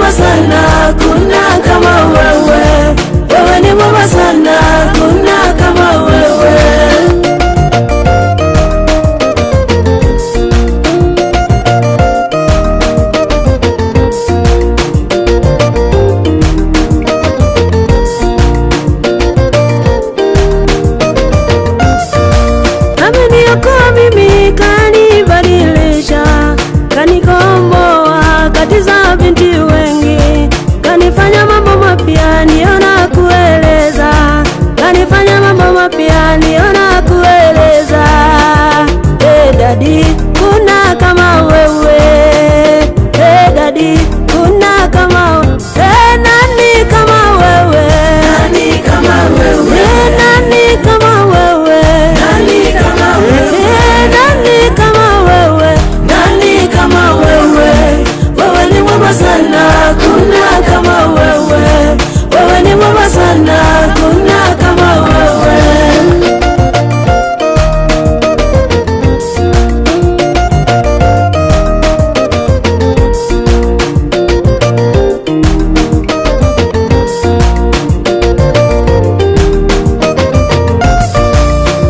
mwema sana, kuna kama wewe. Wewe ni mwema sana, kuna kama wewe. Ameniokoa mimi, kanibadilisha, kanikomboa kati za binti wengi, kanifanya mambo mapya niona kueleza, kanifanya mambo mapya niona kueleza. Hey daddy, kuna kama wewe. Hey daddy, kuna kama wewe. Hey nani kama wewe? Nani kama wewe? Hey nani kama wewe? Nani kama wewe? Hey nani kama wewe? Nani kama wewe? Wewe ni mwema sana, kuna kama wewe. Wewe ni mwema sana, kuna kama wewe.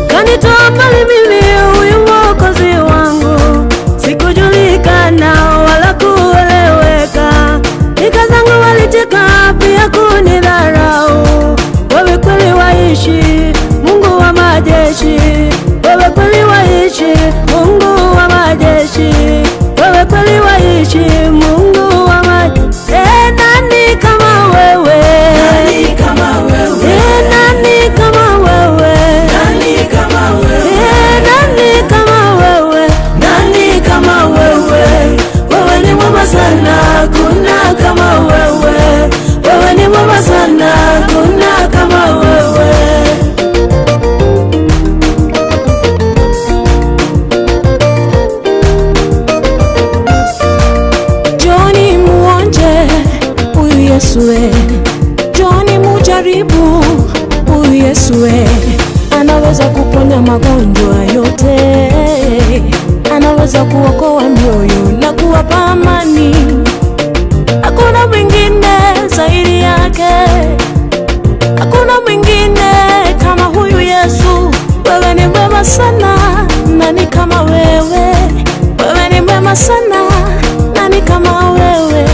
Kanitoa mbali mimi, huyu Mwokozi wangu, sikujulikana wala kueleweka. Nika zangu walicheka pia kunidharau. Wewe kweli waishi, Mungu wa majeshi. Wewe kweli waishi, Mungu wa majeshi. Wewe kweli waishi, Mungu wa majeshi. Nani kama wewe? Nani kama wewe? Nani kama wewe? Nani kama wewe? Nani kama wewe? Nani kama wewe? Wewe ni mwema sana, kuna kama wewe. Wewe ni mwema sana, kuna kama wewe. Joni muonje huyu Yesu, Joni mujaribu huyu Yesu, anaweza kuponya magonjwa yote, anaweza kuokoa mioyo na kuwapa amani. Hakuna mwingine zaidi yake, hakuna mwingine kama huyu Yesu. Wewe ni mwema sana, nani kama wewe? Wewe ni mwema sana, nani kama wewe?